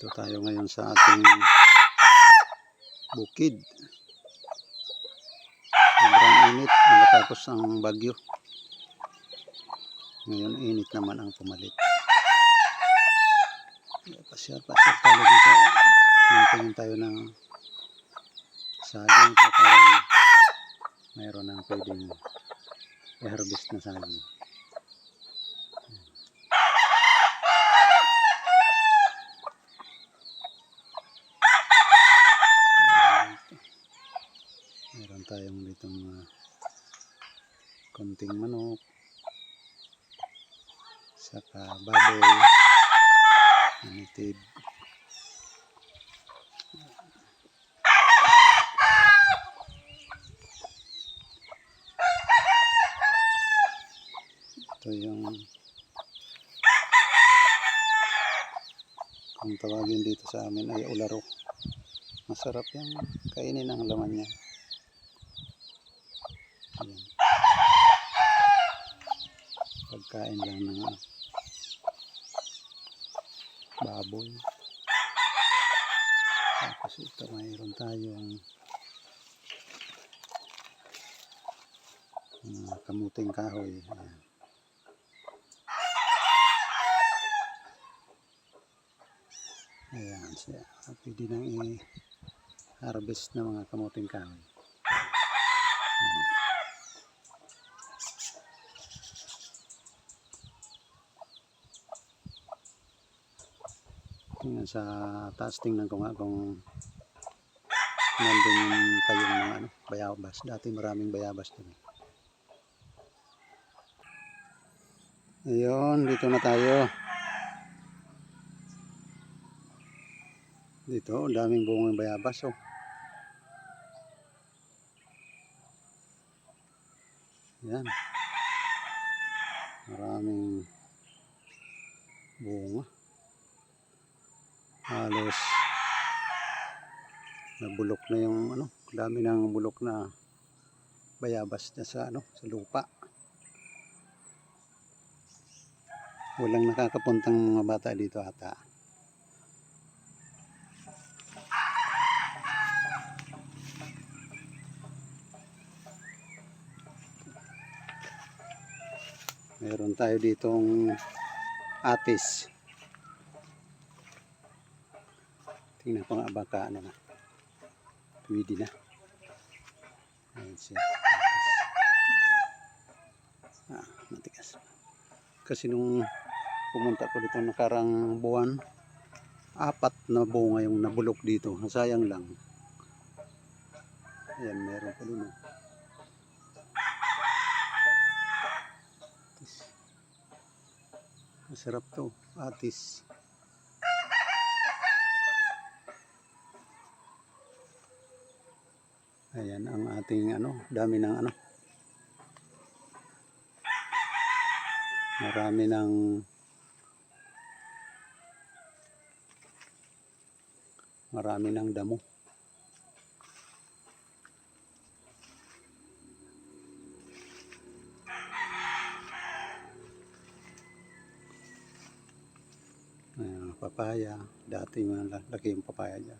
Dito tayo ngayon sa ating bukid. Sobrang init matapos ang bagyo. Ngayon init naman ang pumalit. Pasyal tayo dito. Tingin tayo ng saging so parang mayroon ng pwedeng i-harvest na saging. Meron tayong ditong konting manok, saka baboy, native. Ito yung kung tawagin dito sa amin ay ularo. Masarap yung kainin ang laman niya. Ayan. Pagkain lang ng baboy. Tapos ito mayroon tayong kamuting kahoy. Ayan. Ayan siya. Pwede nang i-harvest ng mga kamuting kahoy. Ayan. Tingnan sa taas, tingnan ko nga kung nandun pa yung mga bayabas. Dati maraming bayabas dun. Ayun, dito na tayo. Dito, daming bungang bayabas oh. Yan. Maraming bunga. Halos nabulok na yung dami ng bulok na bayabas na sa sa lupa. Walang nakakapuntang mga bata dito ata. Meron tayo ditong atis. Tingnan ko nga baka na. Pwede na. Ayan siya. Matigas. Kasi nung pumunta ko dito nakarang buwan, 4 na bunga yung nabulok dito. Sayang lang. Ayan, meron pa dun. Masarap to, atis. Ayan ang ating dami ng marami ng damo. Ayan, papaya. Dati malaki yung papaya dyan.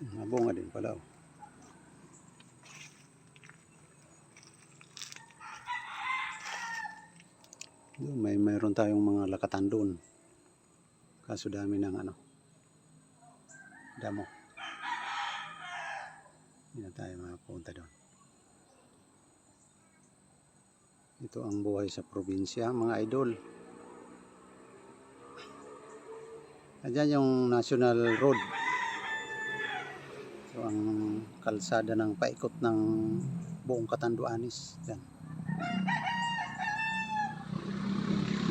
Nabunga din pala oh. Mayroon tayong mga lakatan doon. Kaso dami ng damo. Hindi na tayo makapunta doon. Ito ang buhay sa probinsya, mga idol. Ayan yung National Road. Ito ang kalsada ng paikot ng buong Catanduanes. Yan.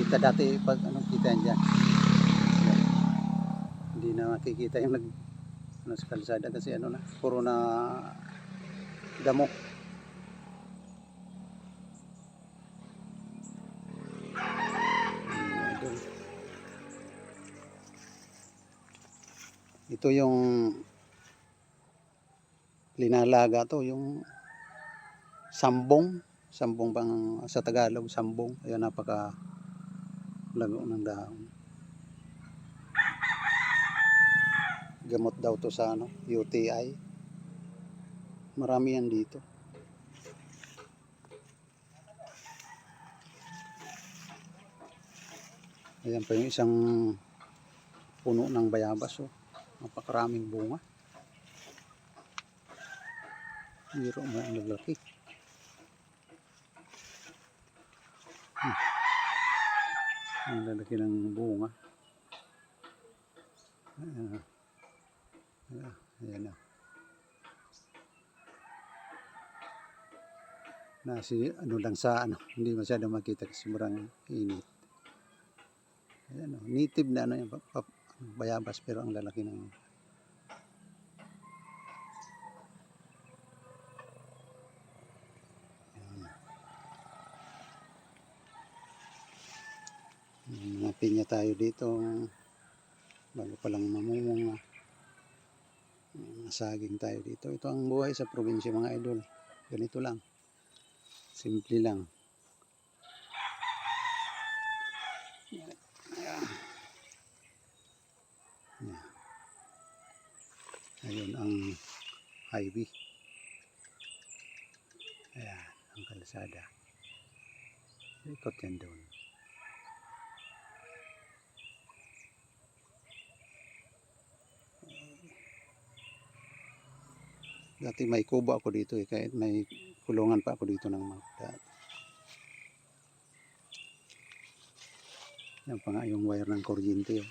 Kita dati pag kita yan dyan. Hindi na makikita yung sa kalsada kasi puro na damo. Ito yung linalaga to, yung sambong bang sa Tagalog, sambong. Ayan, napaka Lago ng dahon. Gamot daw to sa ano, UTI. Marami yan dito. Ayan pa yung isang puno ng bayabas. Oh. Napakaraming bunga. Biro mo ang lalaki. Ang lalaki ng bunga. Ayan na. Nasi ano lang sa ano, hindi masyado makita kasi sobrang init. Ayan o, native na ano yung bayabas pero ang lalaki ng mga pinya tayo dito bago pa lang mamunga. Saging tayo dito. Ito ang buhay sa probinsya mga idol. Ganito lang. Simple lang. Ayan. Ayun ang highway. Ayan, ang kalsada. Ikot yan doon. Dati may kubo ako dito eh, kahit may kulungan pa ako dito ng mga dati. Yan pa nga yung wire ng kuryente. Oh.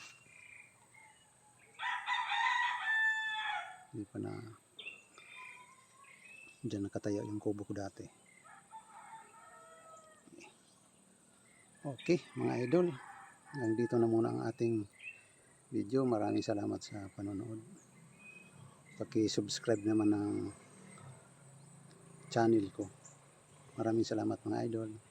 Hindi pa na dyan nakatayo yung kubo ko dati. Okay mga idol, hanggang dito na muna ang ating video. Maraming salamat sa panonood. Paki-subscribe naman ng channel ko. Maraming salamat mga idol.